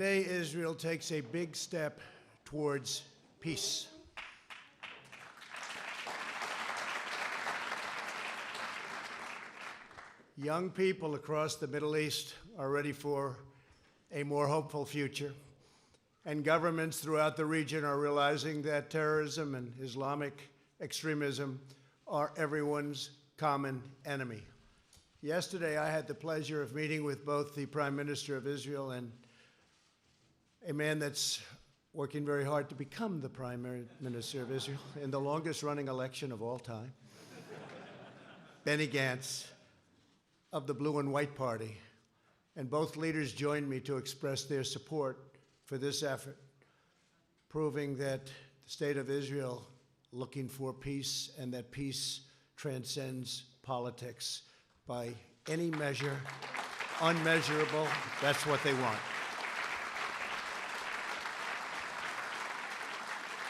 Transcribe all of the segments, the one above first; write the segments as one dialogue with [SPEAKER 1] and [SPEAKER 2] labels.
[SPEAKER 1] Today, Israel takes a big step towards peace. Young people across the Middle East are ready for a more hopeful future, and governments throughout the region are realizing that terrorism and Islamic extremism are everyone's common enemy. Yesterday, I had the pleasure of meeting with both the Prime Minister of Israel and a man that's working very hard to become the Prime Minister of Israel in the longest-running election of all time, Benny Gantz of the Blue and White Party. And both leaders joined me to express their support for this effort, proving that the state of Israel looking for peace and that peace transcends politics by any measure, unmeasurable. That's what they want.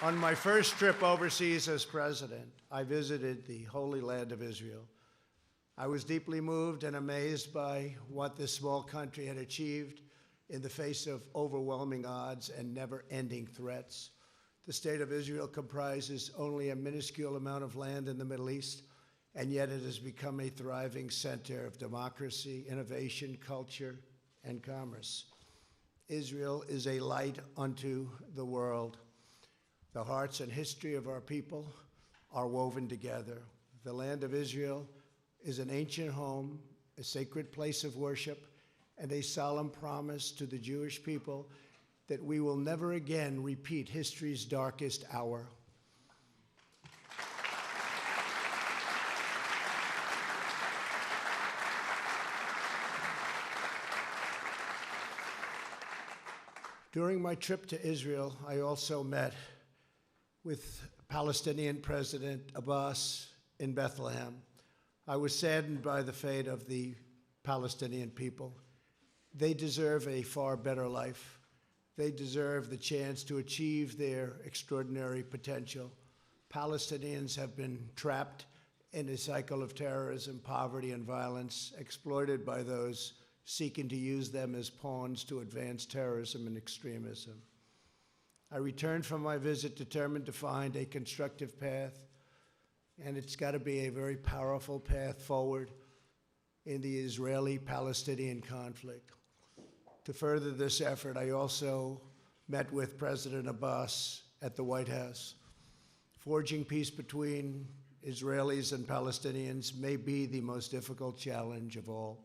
[SPEAKER 1] On my first trip overseas as president, I visited the Holy Land of Israel. I was deeply moved and amazed by what this small country had achieved in the face of overwhelming odds and never-ending threats. The state of Israel comprises only a minuscule amount of land in the Middle East, and yet it has become a thriving center of democracy, innovation, culture, and commerce. Israel is a light unto the world. The hearts and history of our people are woven together. The land of Israel is an ancient home, a sacred place of worship, and a solemn promise to the Jewish people that we will never again repeat history's darkest hour. During my trip to Israel, I also met with Palestinian President Abbas in Bethlehem. I was saddened by the fate of the Palestinian people. They deserve a far better life. They deserve the chance to achieve their extraordinary potential. Palestinians have been trapped in a cycle of terrorism, poverty, and violence, exploited by those seeking to use them as pawns to advance terrorism and extremism. I returned from my visit determined to find a constructive path, and it's got to be a very powerful path forward in the Israeli-Palestinian conflict. To further this effort, I also met with President Abbas at the White House. Forging peace between Israelis and Palestinians may be the most difficult challenge of all.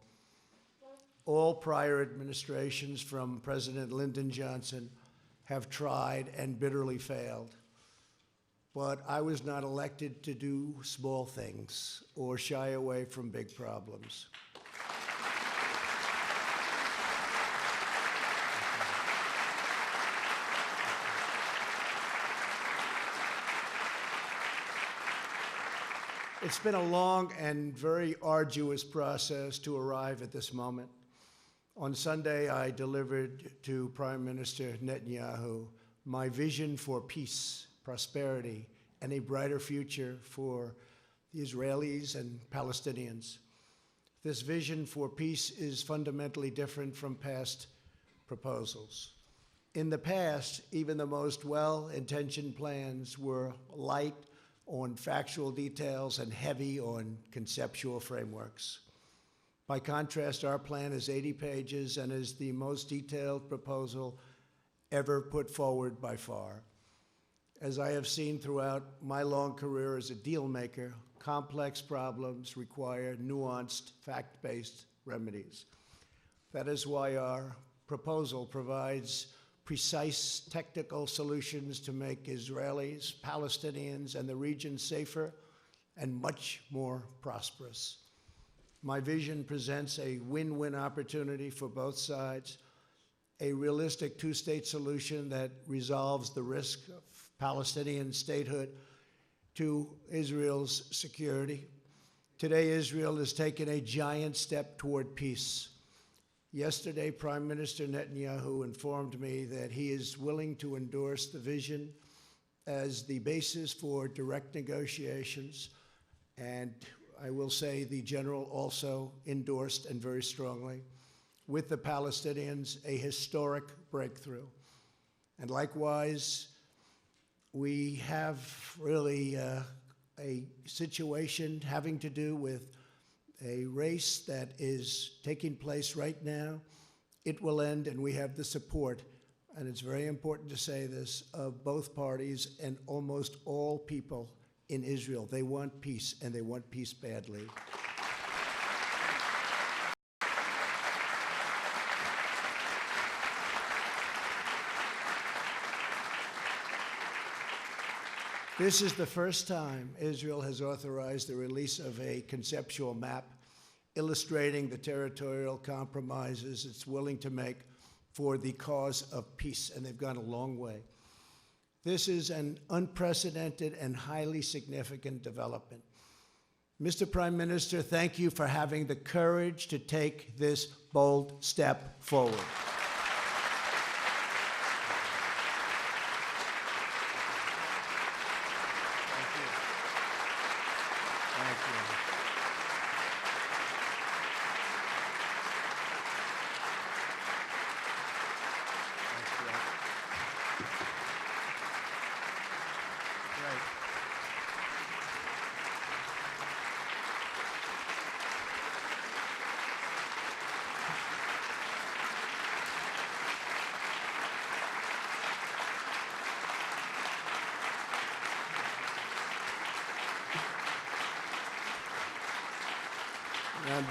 [SPEAKER 1] All prior administrations, from President Lyndon Johnson, have tried and bitterly failed. But I was not elected to do small things or shy away from big problems. It's been a long and very arduous process to arrive at this moment. On Sunday, I delivered to Prime Minister Netanyahu my vision for peace, prosperity, and a brighter future for the Israelis and Palestinians. This vision for peace is fundamentally different from past proposals. In the past, even the most well-intentioned plans were light on factual details and heavy on conceptual frameworks. By contrast, our plan is 80 pages and is the most detailed proposal ever put forward by far. As I have seen throughout my long career as a deal maker, complex problems require nuanced, fact-based remedies. That is why our proposal provides precise technical solutions to make Israelis, Palestinians, and the region safer and much more prosperous. My vision presents a win-win opportunity for both sides, a realistic two-state solution that resolves the risk of Palestinian statehood to Israel's security. Today, Israel has taken a giant step toward peace. Yesterday, Prime Minister Netanyahu informed me that he is willing to endorse the vision as the basis for direct negotiations, and I will say the general also endorsed and very strongly. with the Palestinians, a historic breakthrough. And likewise, we have really a situation having to do with a race that is taking place right now. It will end, and we have the support, and it's very important to say this, of both parties and almost all people in Israel. They want peace, and they want peace badly. This is the first time Israel has authorized the release of a conceptual map illustrating the territorial compromises it's willing to make for the cause of peace, and they've gone a long way. This is an unprecedented and highly significant development. Mr. Prime Minister, thank you for having the courage to take this bold step forward.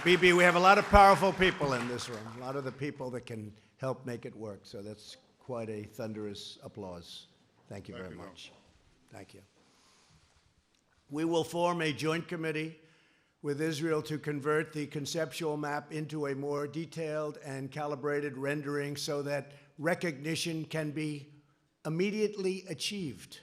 [SPEAKER 1] Bibi, we have a lot of powerful people in this room, a lot of the people that can help make it work. So that's quite a thunderous applause. Thank you very much. Thank you. We will form a joint committee with Israel to convert the conceptual map into a more detailed and calibrated rendering so that recognition can be immediately achieved.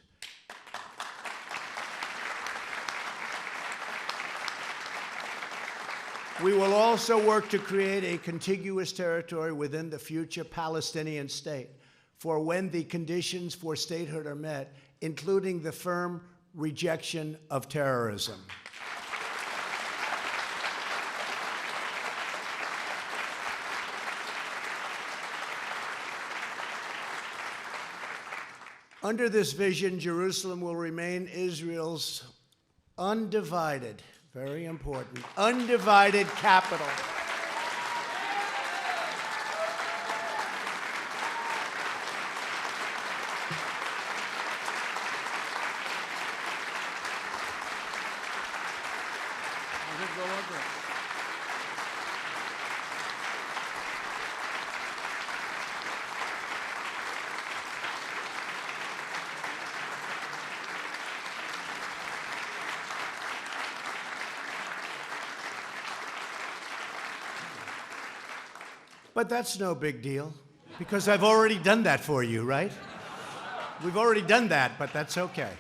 [SPEAKER 1] We will also work to create a contiguous territory within the future Palestinian state for when the conditions for statehood are met, including the firm rejection of terrorism. Under this vision, Jerusalem will remain Israel's undivided, very important, undivided capital. But that's no big deal, because I've already done that for you, right? We've already done that, but that's okay.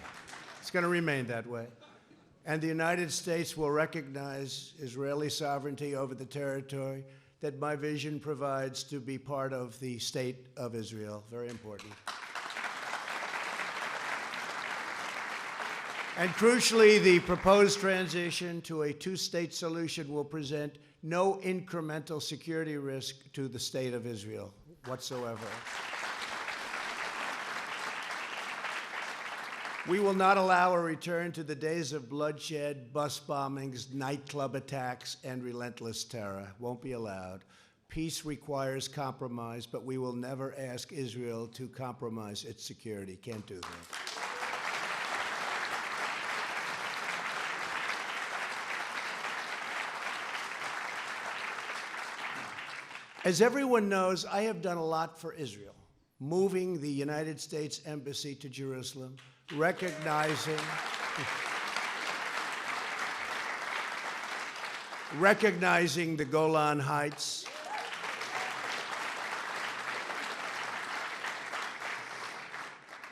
[SPEAKER 1] It's going to remain that way. And the United States will recognize Israeli sovereignty over the territory that my vision provides to be part of the state of Israel. Very important. And crucially, the proposed transition to a two-state solution will present no incremental security risk to the state of Israel whatsoever. We will not allow a return to the days of bloodshed, bus bombings, nightclub attacks, and relentless terror. Won't be allowed. Peace requires compromise, but we will never ask Israel to compromise its security. Can't do that. As everyone knows, I have done a lot for Israel, moving the United States Embassy to Jerusalem, recognizing the Golan Heights,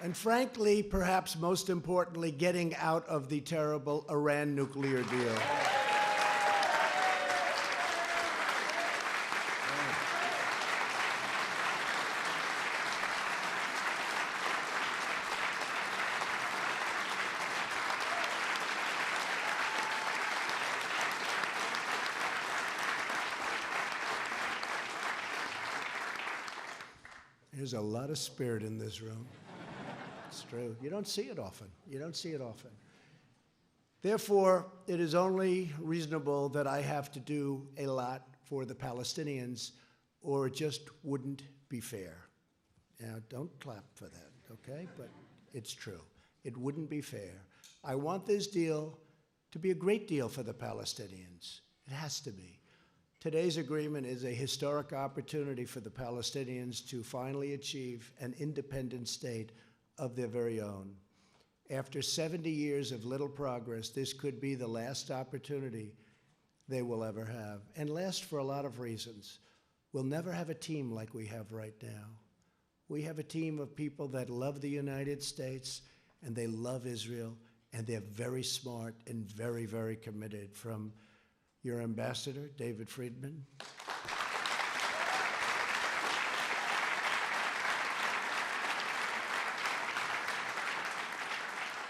[SPEAKER 1] and frankly, perhaps most importantly, getting out of the terrible Iran nuclear deal. There's a lot of spirit in this room. It's true. You don't see it often. You don't see it often. Therefore, it is only reasonable that I have to do a lot for the Palestinians, or it just wouldn't be fair. Now, don't clap for that, okay? But it's true. It wouldn't be fair. I want this deal to be a great deal for the Palestinians. It has to be. Today's agreement is a historic opportunity for the Palestinians to finally achieve an independent state of their very own. After 70 years of little progress, this could be the last opportunity they will ever have, and last for a lot of reasons. We'll never have a team like we have right now. We have a team of people that love the United States, and they love Israel, and they're very smart and very, very committed. From your ambassador, David Friedman,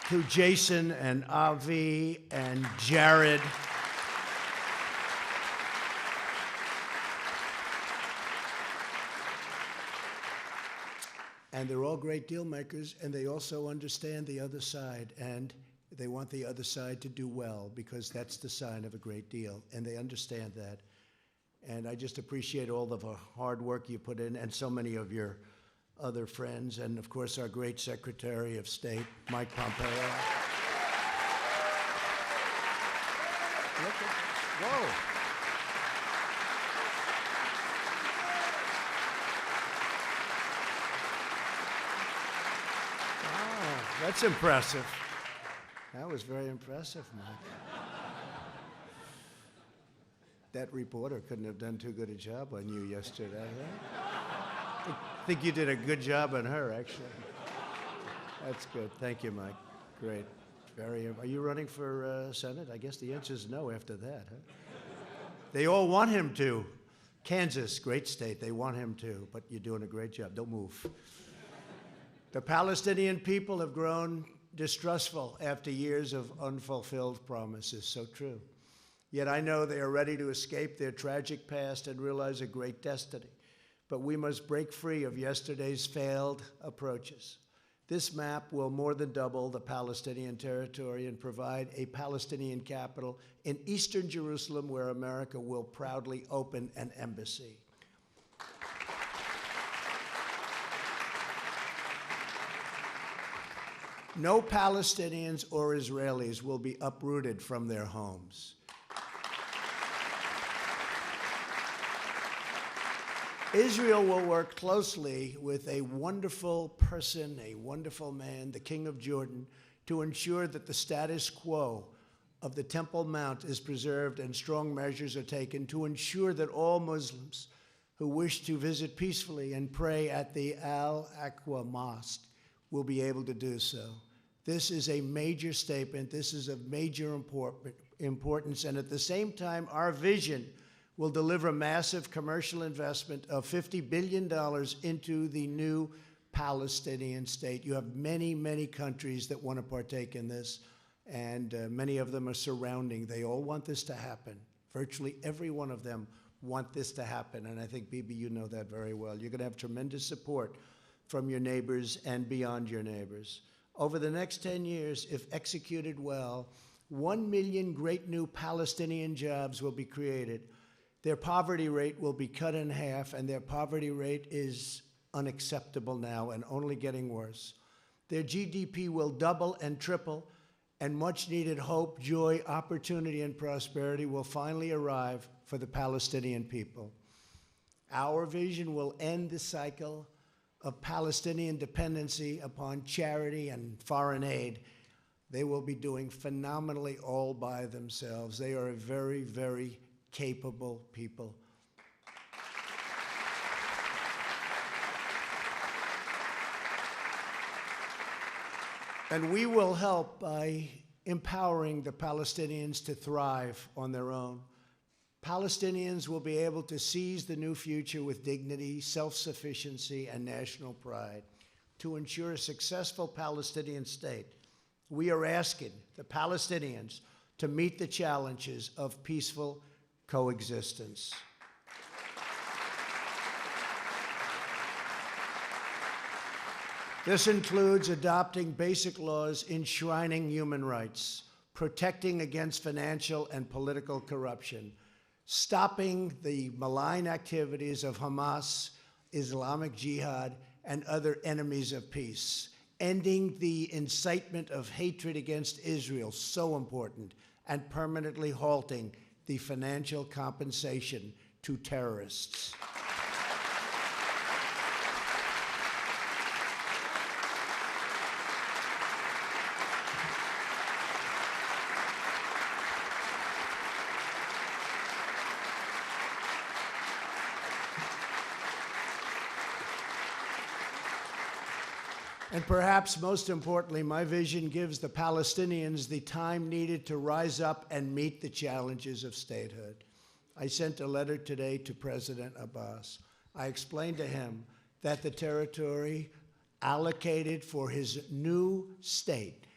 [SPEAKER 1] to Jason and Avi and Jared, and they're all great deal makers, and they also understand the other side, and they want the other side to do well, because that's the sign of a great deal, and they understand that. And I just appreciate all of the hard work you put in, and so many of your other friends, and of course our great Secretary of State, Mike Pompeo. Whoa. Wow, that's impressive. That was very impressive, Mike. That reporter couldn't have done too good a job on you yesterday, right? I think you did a good job on her, actually. That's good. Thank you, Mike. Great. Are you running for Senate? I guess the answer is no after that, huh? They all want him to. Kansas, great state. They want him to, but you're doing a great job. Don't move. The Palestinian people have grown distrustful after years of unfulfilled promises. So true. Yet I know they are ready to escape their tragic past and realize a great destiny. But we must break free of yesterday's failed approaches. This map will more than double the Palestinian territory and provide a Palestinian capital in eastern Jerusalem, where America will proudly open an embassy. No Palestinians or Israelis will be uprooted from their homes. Israel will work closely with a wonderful person, a wonderful man, the King of Jordan, to ensure that the status quo of the Temple Mount is preserved, and strong measures are taken to ensure that all Muslims who wish to visit peacefully and pray at the Al-Aqsa Mosque will be able to do so. This is a major statement. This is of major importance, and at the same time, our vision will deliver massive commercial investment of $50 billion into the new Palestinian state. You have many, many countries that want to partake in this, and many of them are surrounding. They all want this to happen. Virtually every one of them want this to happen, and I think, Bibi, you know that very well. You're going to have tremendous support from your neighbors and beyond your neighbors. Over the next 10 years, if executed well, 1 million great new Palestinian jobs will be created. Their poverty rate will be cut in half, and their poverty rate is unacceptable now and only getting worse. Their GDP will double and triple, and much-needed hope, joy, opportunity, and prosperity will finally arrive for the Palestinian people. Our vision will end the cycle of Palestinian dependency upon charity and foreign aid. They will be doing phenomenally all by themselves. They are a very, very capable people. And we will help by empowering the Palestinians to thrive on their own. Palestinians will be able to seize the new future with dignity, self-sufficiency, and national pride. To ensure a successful Palestinian state, we are asking the Palestinians to meet the challenges of peaceful coexistence. This includes adopting basic laws enshrining human rights, protecting against financial and political corruption, stopping the malign activities of Hamas, Islamic Jihad, and other enemies of peace, ending the incitement of hatred against Israel, so important, and permanently halting the financial compensation to terrorists. And perhaps most importantly, my vision gives the Palestinians the time needed to rise up and meet the challenges of statehood. I sent a letter today to President Abbas. I explained to him that the territory allocated for his new state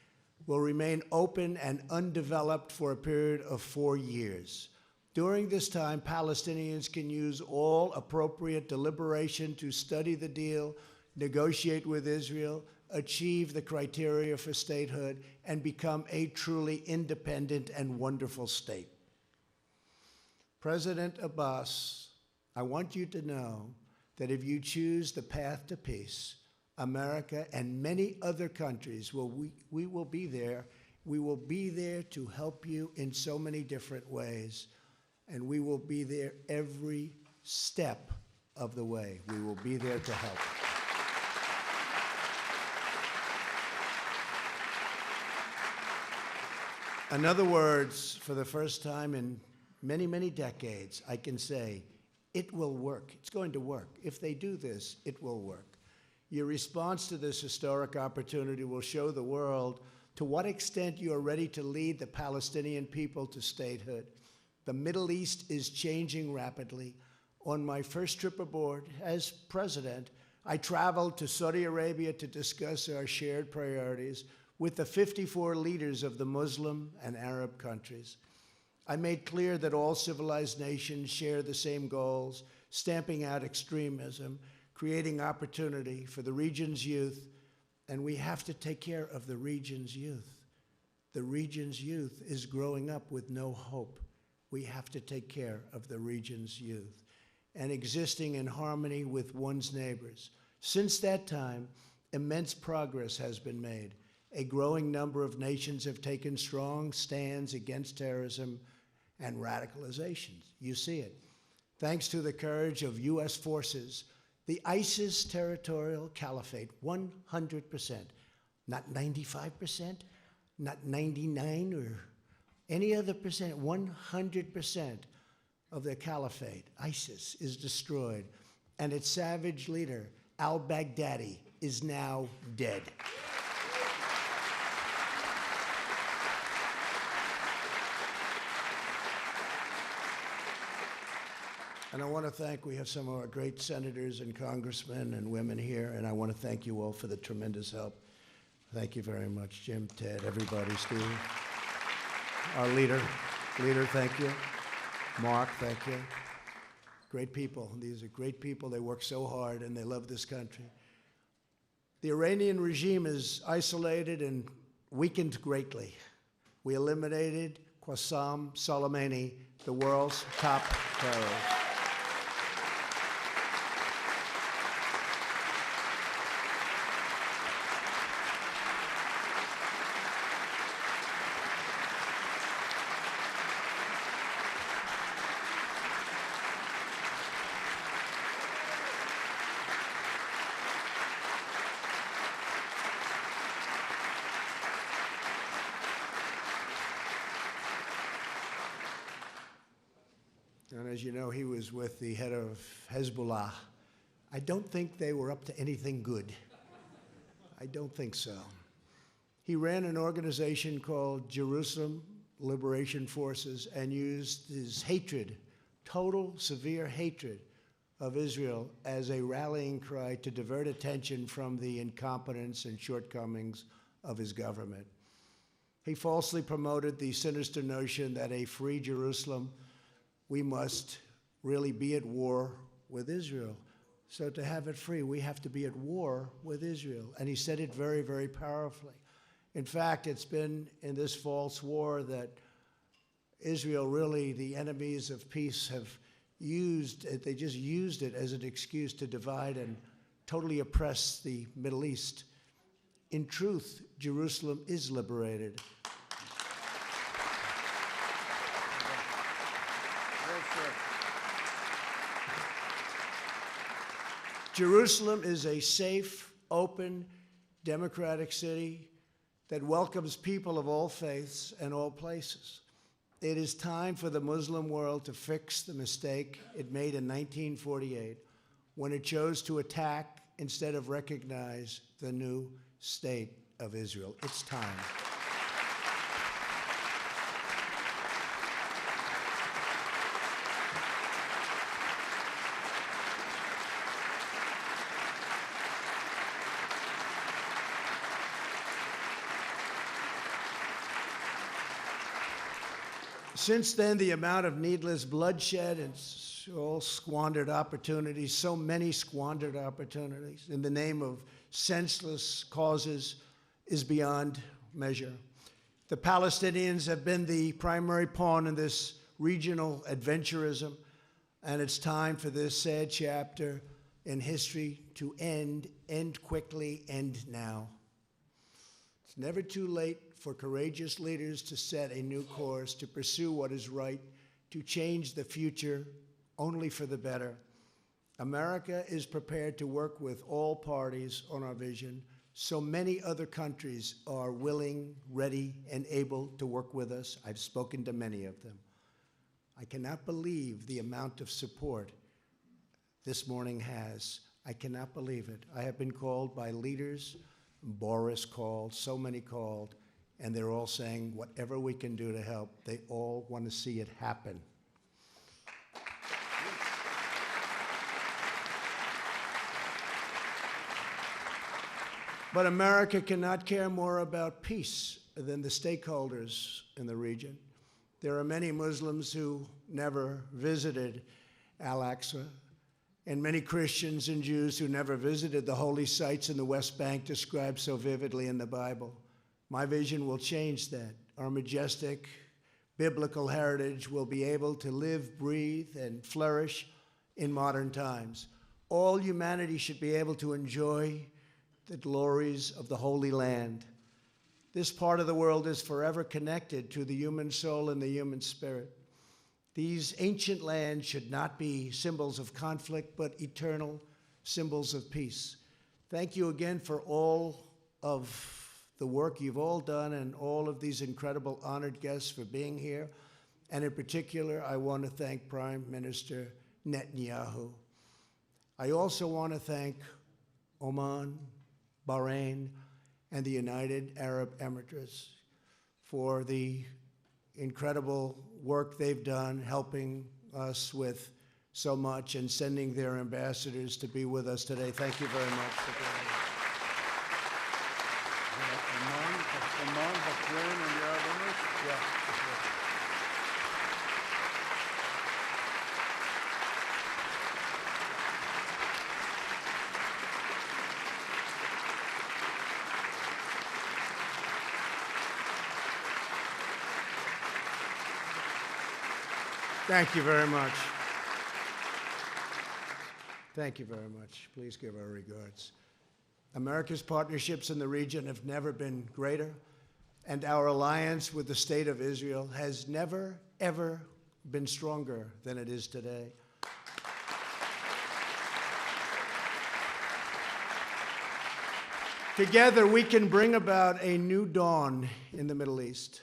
[SPEAKER 1] will remain open and undeveloped for a period of 4 years. During this time, Palestinians can use all appropriate deliberation to study the deal, negotiate with Israel, achieve the criteria for statehood, and become a truly independent and wonderful state. President Abbas, I want you to know that if you choose the path to peace, America and many other countries, we will be there. We will be there to help you in so many different ways, and we will be there every step of the way. We will be there to help. In other words, for the first time in many, many decades, I can say, it will work. It's going to work. If they do this, it will work. Your response to this historic opportunity will show the world to what extent you are ready to lead the Palestinian people to statehood. The Middle East is changing rapidly. On my first trip aboard as president, I traveled to Saudi Arabia to discuss our shared priorities with the 54 leaders of the Muslim and Arab countries. I made clear that all civilized nations share the same goals, stamping out extremism, creating opportunity for the region's youth, and we have to take care of the region's youth. The region's youth is growing up with no hope. We have to take care of the region's youth and existing in harmony with one's neighbors. Since that time, immense progress has been made. A growing number of nations have taken strong stands against terrorism and radicalization. You see it. Thanks to the courage of U.S. forces, the ISIS territorial caliphate, 100%, not 95%, not 99 or any other percent, 100% of the caliphate, ISIS, is destroyed, and its savage leader, al-Baghdadi, is now dead. And I want to thank, we have some of our great senators and congressmen and women here, and I want to thank you all for the tremendous help. Thank you very much, Jim, Ted, everybody, Steve. Our leader, thank you. Mark, thank you. Great people. These are great people. They work so hard, and they love this country. The Iranian regime is isolated and weakened greatly. We eliminated Qasem Soleimani, the world's top terrorist. And as you know, he was with the head of Hezbollah. I don't think they were up to anything good. I don't think so. He ran an organization called Jerusalem Liberation Forces and used his hatred, total, severe hatred of Israel as a rallying cry to divert attention from the incompetence and shortcomings of his government. He falsely promoted the sinister notion that a free Jerusalem, we must really be at war with Israel. So to have it free, we have to be at war with Israel. And he said it very, very powerfully. In fact, it's been in this false war that Israel, really, the enemies of peace have used it. They just used it as an excuse to divide and totally oppress the Middle East. In truth, Jerusalem is liberated. Jerusalem is a safe, open, democratic city that welcomes people of all faiths and all places. It is time for the Muslim world to fix the mistake it made in 1948 when it chose to attack instead of recognize the new state of Israel. It's time. Since then, the amount of needless bloodshed and all squandered opportunities, so many squandered opportunities in the name of senseless causes is beyond measure. The Palestinians have been the primary pawn in this regional adventurism, and it's time for this sad chapter in history to end quickly, end now. It's never too late for courageous leaders to set a new course, to pursue what is right, to change the future only for the better. America is prepared to work with all parties on our vision. So many other countries are willing, ready, and able to work with us. I've spoken to many of them. I cannot believe the amount of support this morning has. I cannot believe it. I have been called by leaders. Boris called, so many called, and they're all saying whatever we can do to help. They all want to see it happen. But America cannot care more about peace than the stakeholders in the region. There are many Muslims who never visited Al-Aqsa, and many Christians and Jews who never visited the holy sites in the West Bank described so vividly in the Bible. My vision will change that. Our majestic biblical heritage will be able to live, breathe, and flourish in modern times. All humanity should be able to enjoy the glories of the Holy Land. This part of the world is forever connected to the human soul and the human spirit. These ancient lands should not be symbols of conflict, but eternal symbols of peace. Thank you again for all of the work you've all done and all of these incredible honored guests for being here. And in particular, I want to thank Prime Minister Netanyahu. I also want to thank Oman, Bahrain, and the United Arab Emirates for the incredible work they've done, helping us with so much and sending their ambassadors to be with us today. Thank you very much for being here.
[SPEAKER 2] Oman, Bahrain, and the Arab Emirates?
[SPEAKER 1] Yeah. Thank you very much. Thank you very much. Please give our regards. America's partnerships in the region have never been greater, and our alliance with the State of Israel has never, ever been stronger than it is today. Together, we can bring about a new dawn in the Middle East.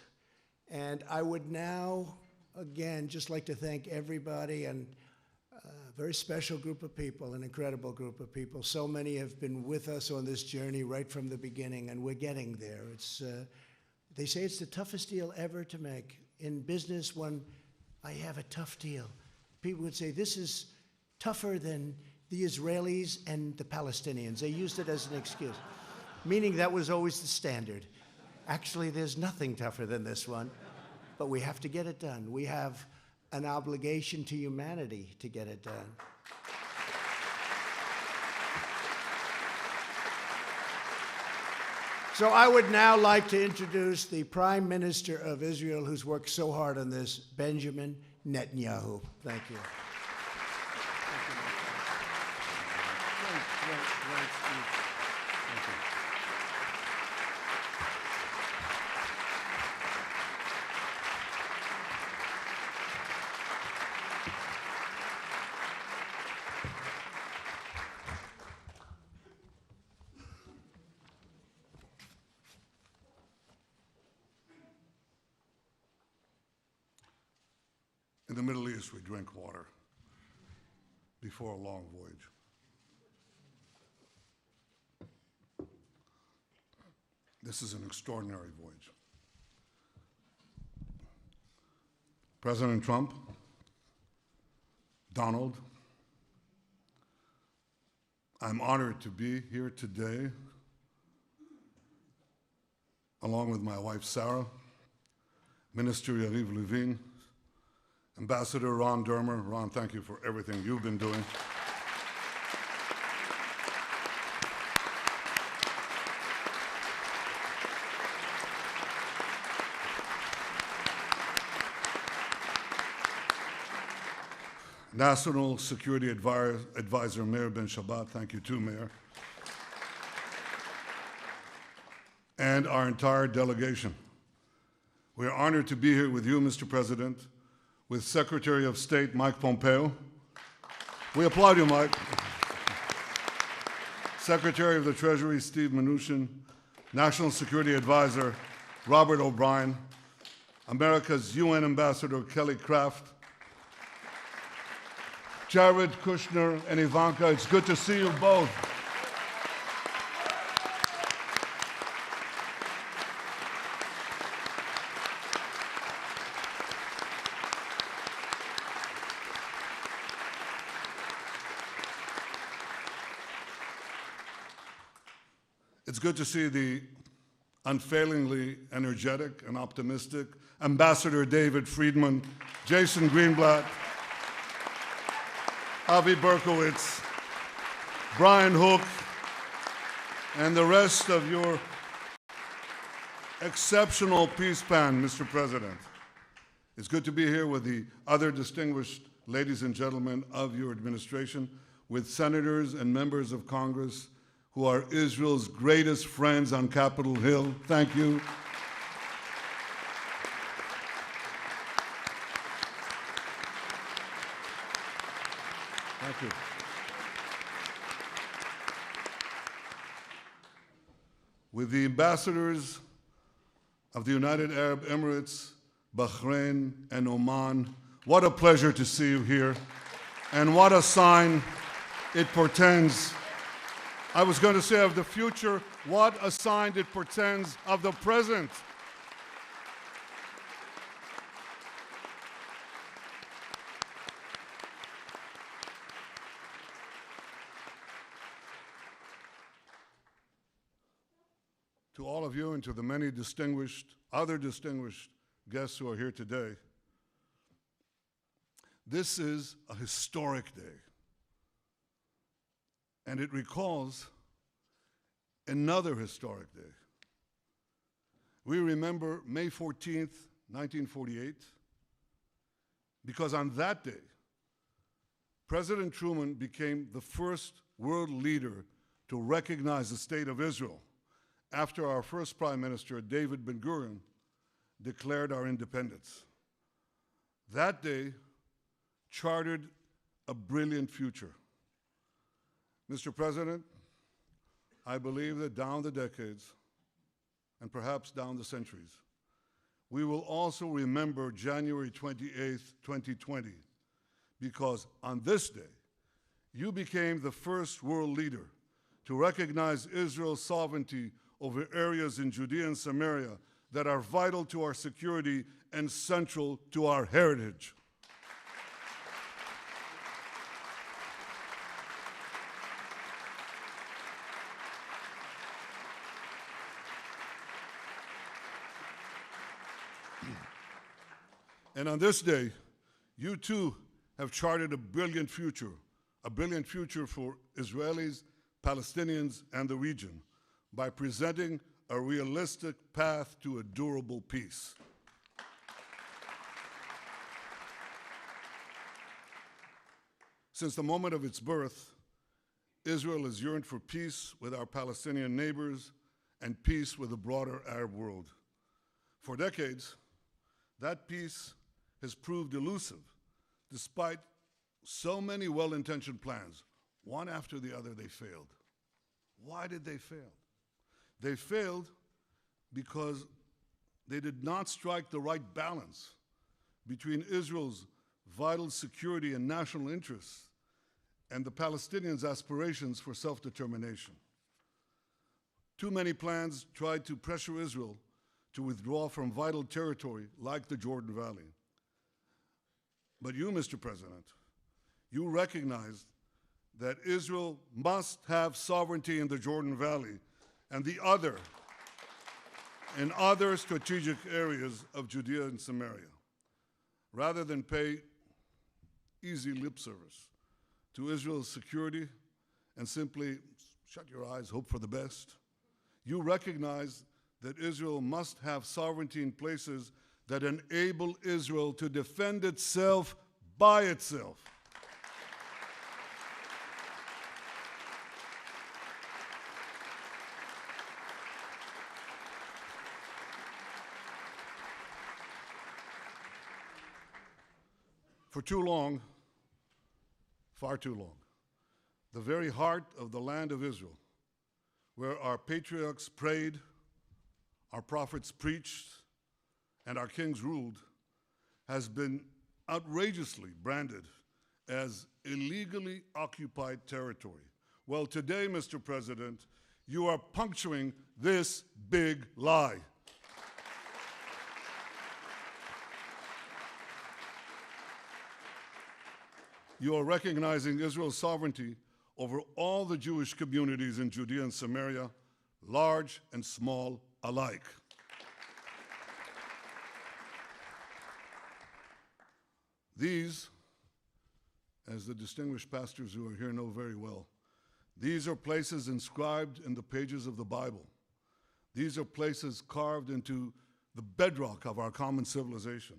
[SPEAKER 1] And I would now, again, just like to thank everybody and a very special group of people, an incredible group of people. So many have been with us on this journey right from the beginning, and we're getting there. They say it's the toughest deal ever to make. In business, when I have a tough deal, people would say, this is tougher than the Israelis and the Palestinians. They used it as an excuse, meaning that was always the standard. Actually, there's nothing tougher than this one, but we have to get it done. We have an obligation to humanity to get it done. So I would now like to introduce the Prime Minister of Israel, who's worked so hard on this, Benjamin Netanyahu. Thank you.
[SPEAKER 2] Great speech. Thank you. In the Middle East, we drink water before a long voyage. This is an extraordinary voyage. President Trump, Donald, I'm honored to be here today, along with my wife, Sarah, Minister Yariv Levin, Ambassador Ron Dermer. Ron, thank you for everything you've been doing. National Security Advisor Meir Ben Shabbat, thank you too, Mayor. And our entire delegation. We are honored to be here with you, Mr. President, with Secretary of State Mike Pompeo. We applaud you, Mike. Secretary of the Treasury Steve Mnuchin, National Security Advisor Robert O'Brien, America's UN Ambassador Kelly Craft, Jared Kushner and Ivanka, it's good to see you both. It's good to see the unfailingly energetic and optimistic Ambassador David Friedman, Jason Greenblatt, Avi Berkowitz, Brian Hook, and the rest of your exceptional peace band, Mr. President. It's good to be here with the other distinguished ladies and gentlemen of your administration, with senators and members of Congress who are Israel's greatest friends on Capitol Hill. Thank you. Thank you. With the ambassadors of the United Arab Emirates, Bahrain, and Oman, what a pleasure to see you here, and what a sign it portends. I was going to say of the future, what a sign it portends of the present. To all of you and to the many other distinguished guests who are here today, this is a historic day. And it recalls another historic day. We remember May 14th, 1948, because on that day, President Truman became the first world leader to recognize the state of Israel after our first Prime Minister, David Ben-Gurion, declared our independence. That day chartered a brilliant future. Mr. President, I believe that down the decades, and perhaps down the centuries, we will also remember January 28th, 2020, because on this day, you became the first world leader to recognize Israel's sovereignty over areas in Judea and Samaria that are vital to our security and central to our heritage. And on this day, you too have charted a brilliant future for Israelis, Palestinians, and the region by presenting a realistic path to a durable peace. Since the moment of its birth, Israel has yearned for peace with our Palestinian neighbors and peace with the broader Arab world. For decades, that peace has proved elusive, despite so many well-intentioned plans. One after the other, they failed. Why did they fail? They failed because they did not strike the right balance between Israel's vital security and national interests and the Palestinians' aspirations for self-determination. Too many plans tried to pressure Israel to withdraw from vital territory like the Jordan Valley. But you, Mr. President, you recognized that Israel must have sovereignty in the Jordan Valley and in other strategic areas of Judea and Samaria, rather than pay easy lip service to Israel's security and simply shut your eyes, hope for the best. You recognize that Israel must have sovereignty in places that enable Israel to defend itself by itself. For too long, far too long, the very heart of the land of Israel, where our patriarchs prayed, our prophets preached, and our kings ruled, has been outrageously branded as illegally occupied territory. Well, today, Mr. President, you are puncturing this big lie. You are recognizing Israel's sovereignty over all the Jewish communities in Judea and Samaria, large and small alike. These, as the distinguished pastors who are here know very well, these are places inscribed in the pages of the Bible. These are places carved into the bedrock of our common civilization.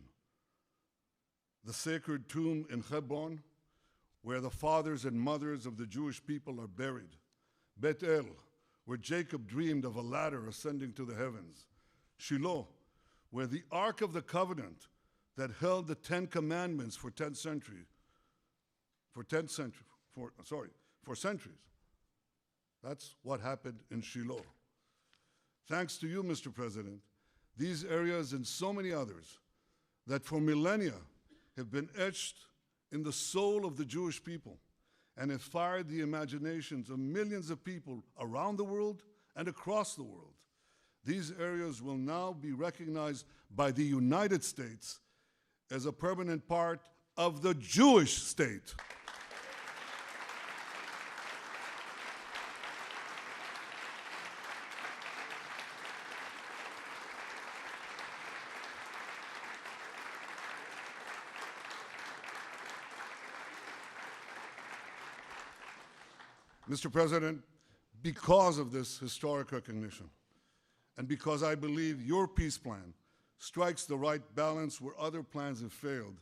[SPEAKER 2] The sacred tomb in Hebron, where the fathers and mothers of the Jewish people are buried. Bet El, where Jacob dreamed of a ladder ascending to the heavens. Shiloh, where the Ark of the Covenant that held the 10 Commandments for centuries. That's what happened in Shiloh. Thanks to you, Mr. President, these areas and so many others that for millennia have been etched in the soul of the Jewish people and have fired the imaginations of millions of people around the world and across the world. These areas will now be recognized by the United States as a permanent part of the Jewish state. Mr. President, because of this historic recognition, and because I believe your peace plan strikes the right balance where other plans have failed,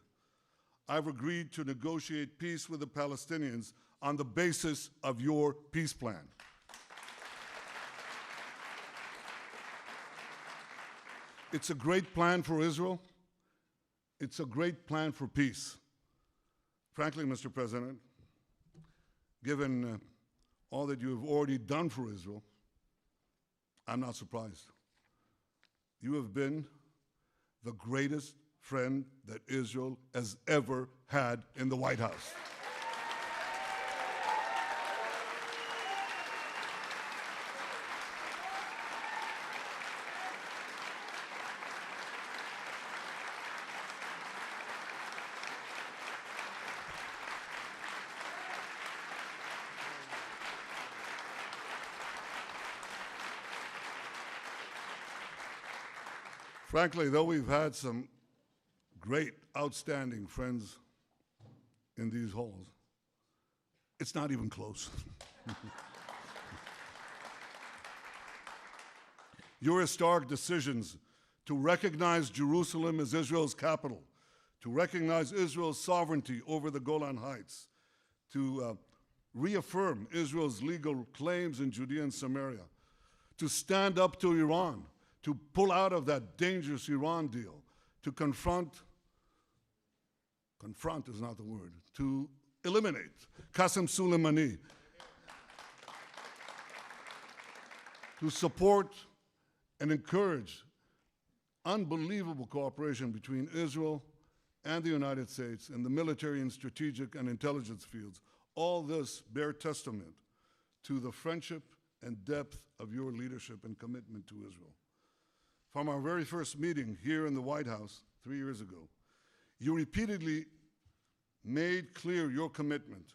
[SPEAKER 2] I've agreed to negotiate peace with the Palestinians on the basis of your peace plan. It's a great plan for Israel. It's a great plan for peace. Frankly, Mr. President, given all that you have already done for Israel, I'm not surprised. You have been the greatest friend that Israel has ever had in the White House. Frankly, though we've had some great, outstanding friends in these halls, it's not even close. Your historic decisions to recognize Jerusalem as Israel's capital, to recognize Israel's sovereignty over the Golan Heights, to reaffirm Israel's legal claims in Judea and Samaria, to stand up to Iran, to pull out of that dangerous Iran deal, to confront is not the word, to eliminate Qasem Soleimani, to support and encourage unbelievable cooperation between Israel and the United States in the military and strategic and intelligence fields. All this bear testament to the friendship and depth of your leadership and commitment to Israel. From our very first meeting here in the White House 3 years ago, you repeatedly made clear your commitment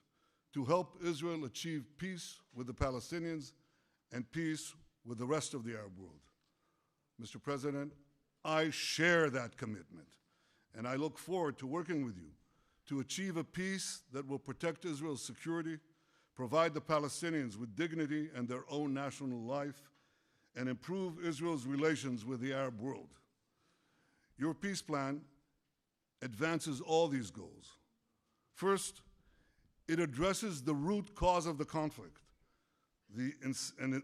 [SPEAKER 2] to help Israel achieve peace with the Palestinians and peace with the rest of the Arab world. Mr. President, I share that commitment, and I look forward to working with you to achieve a peace that will protect Israel's security, provide the Palestinians with dignity and their own national life, and improve Israel's relations with the Arab world. Your peace plan advances all these goals. First, it addresses the root cause of the conflict,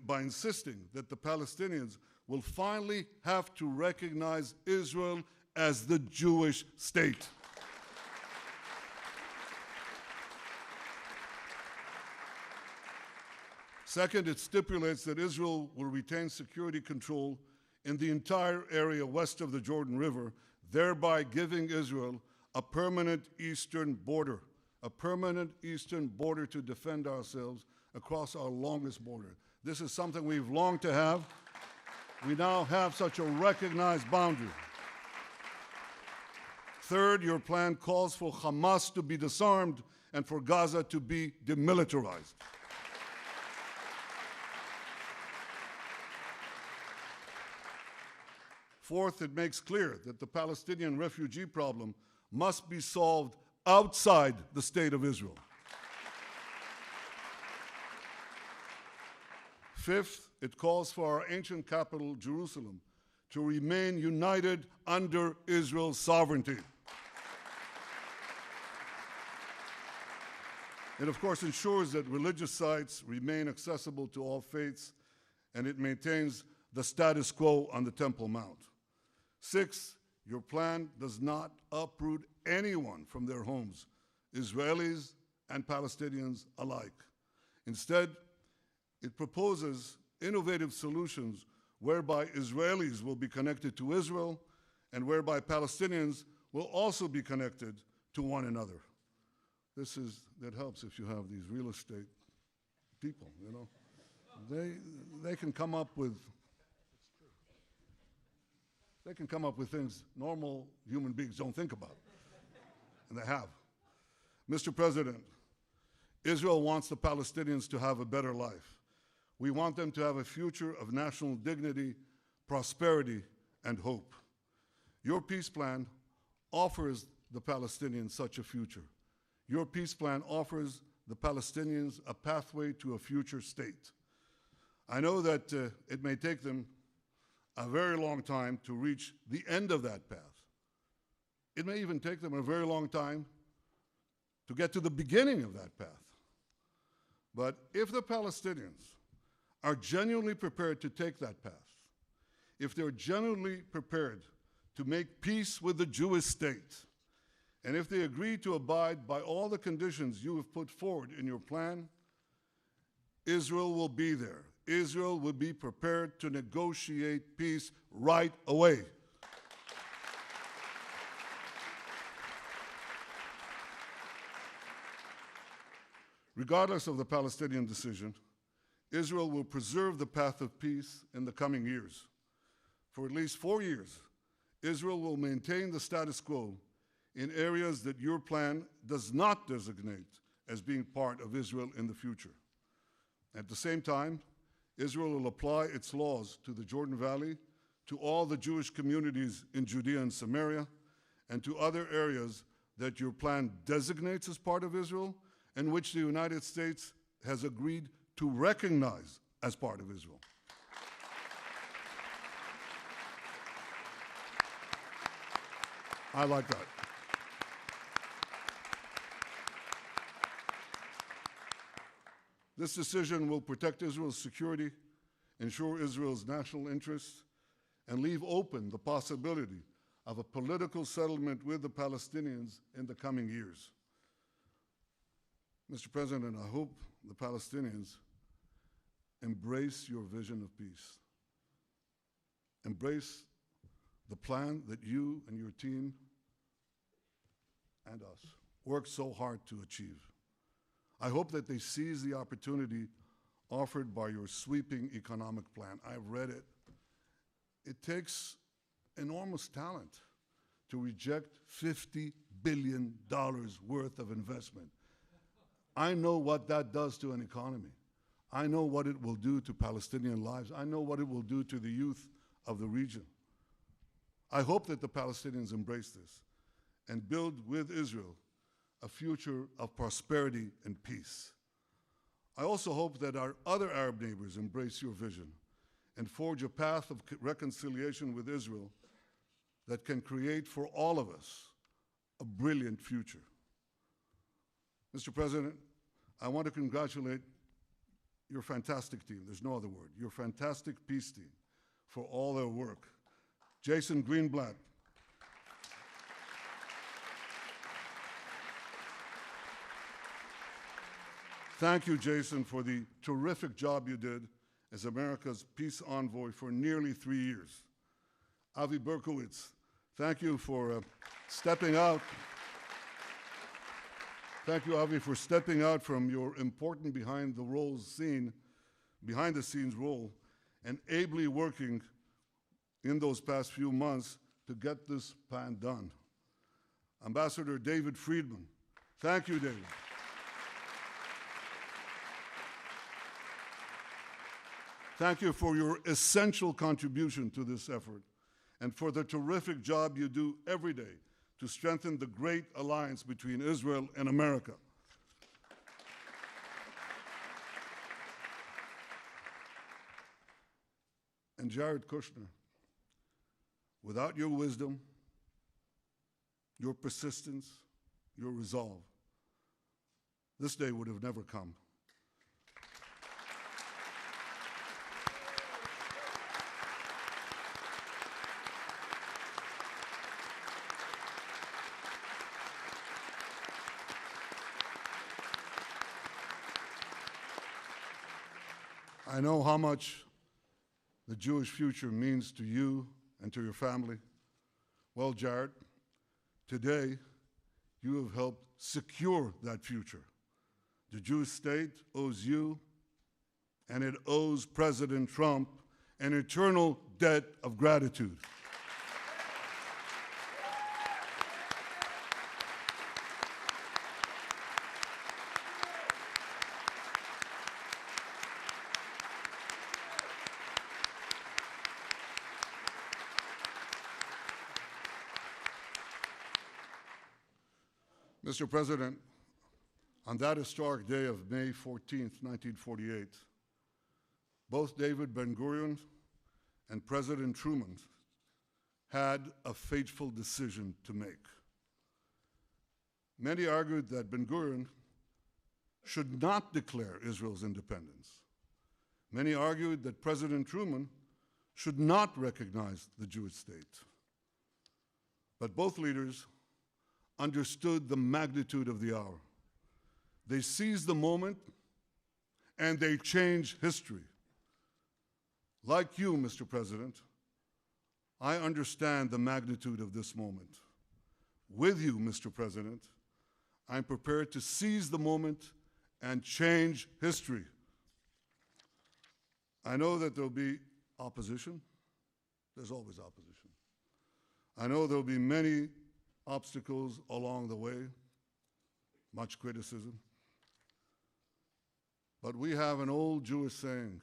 [SPEAKER 2] by insisting that the Palestinians will finally have to recognize Israel as the Jewish state. Second, it stipulates that Israel will retain security control in the entire area west of the Jordan River, thereby giving Israel a permanent eastern border to defend ourselves across our longest border. This is something we've longed to have. We now have such a recognized boundary. Third, your plan calls for Hamas to be disarmed and for Gaza to be demilitarized. Fourth, it makes clear that the Palestinian refugee problem must be solved outside the state of Israel. Fifth, it calls for our ancient capital, Jerusalem, to remain united under Israel's sovereignty. It, of course, ensures that religious sites remain accessible to all faiths, and it maintains the status quo on the Temple Mount. Sixth, your plan does not uproot anyone from their homes, Israelis and Palestinians alike. Instead, it proposes innovative solutions whereby Israelis will be connected to Israel and whereby Palestinians will also be connected to one another. That helps if you have these real estate people, you know. They can come up with things normal human beings don't think about, and they have. Mr. President, Israel wants the Palestinians to have a better life. We want them to have a future of national dignity, prosperity, and hope. Your peace plan offers the Palestinians such a future. Your peace plan offers the Palestinians a pathway to a future state. I know that it may take them a very long time to reach the end of that path. It may even take them a very long time to get to the beginning of that path. But if the Palestinians are genuinely prepared to take that path, if they're genuinely prepared to make peace with the Jewish state, and if they agree to abide by all the conditions you have put forward in your plan, Israel will be there. Israel will be prepared to negotiate peace right away. Regardless of the Palestinian decision, Israel will preserve the path of peace in the coming years. For at least 4 years, Israel will maintain the status quo in areas that your plan does not designate as being part of Israel in the future. At the same time, Israel will apply its laws to the Jordan Valley, to all the Jewish communities in Judea and Samaria, and to other areas that your plan designates as part of Israel, and which the United States has agreed to recognize as part of Israel. I like that. This decision will protect Israel's security, ensure Israel's national interests, and leave open the possibility of a political settlement with the Palestinians in the coming years. Mr. President, I hope the Palestinians embrace your vision of peace. Embrace the plan that you and your team and us worked so hard to achieve. I hope that they seize the opportunity offered by your sweeping economic plan. I've read it. It takes enormous talent to reject $50 billion worth of investment. I know what that does to an economy. I know what it will do to Palestinian lives. I know what it will do to the youth of the region. I hope that the Palestinians embrace this and build with Israel a future of prosperity and peace. I also hope that our other Arab neighbors embrace your vision and forge a path of reconciliation with Israel that can create for all of us a brilliant future. Mr. President, I want to congratulate your fantastic team, there's no other word, your fantastic peace team for all their work. Jason Greenblatt, thank you, Jason, for the terrific job you did as America's peace envoy for nearly 3 years. Avi Berkowitz, thank you for stepping out. Thank you, Avi, for stepping out from your important behind-the-scenes role and ably working in those past few months to get this plan done. Ambassador David Friedman, thank you, David. Thank you for your essential contribution to this effort and for the terrific job you do every day to strengthen the great alliance between Israel and America. And Jared Kushner, without your wisdom, your persistence, your resolve, this day would have never come. I know how much the Jewish future means to you and to your family. Well, Jared, today you have helped secure that future. The Jewish state owes you, and it owes President Trump, an eternal debt of gratitude. Mr. President, on that historic day of May 14th, 1948, both David Ben-Gurion and President Truman had a fateful decision to make. Many argued that Ben-Gurion should not declare Israel's independence. Many argued that President Truman should not recognize the Jewish state. But both leaders understood the magnitude of the hour. They seized the moment and they changed history. Like you, Mr. President, I understand the magnitude of this moment. With you, Mr. President, I'm prepared to seize the moment and change history. I know that there'll be opposition. There's always opposition. I know there'll be many obstacles along the way, much criticism. But we have an old Jewish saying,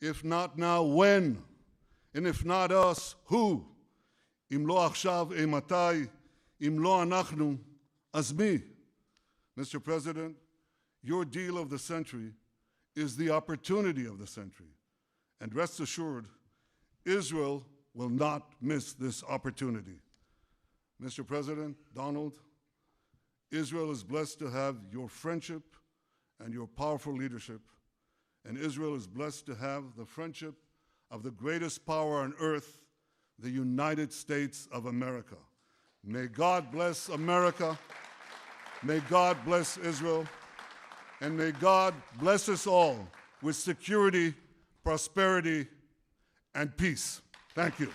[SPEAKER 2] if not now, when? And if not us, who? Im lo achshav, matai, im lo anachnu, az mi? Mr. President, your deal of the century is the opportunity of the century. And rest assured, Israel will not miss this opportunity. Mr. President, Donald, Israel is blessed to have your friendship and your powerful leadership, and Israel is blessed to have the friendship of the greatest power on earth, the United States of America. May God bless America, may God bless Israel, and may God bless us all with security, prosperity, and peace. Thank you.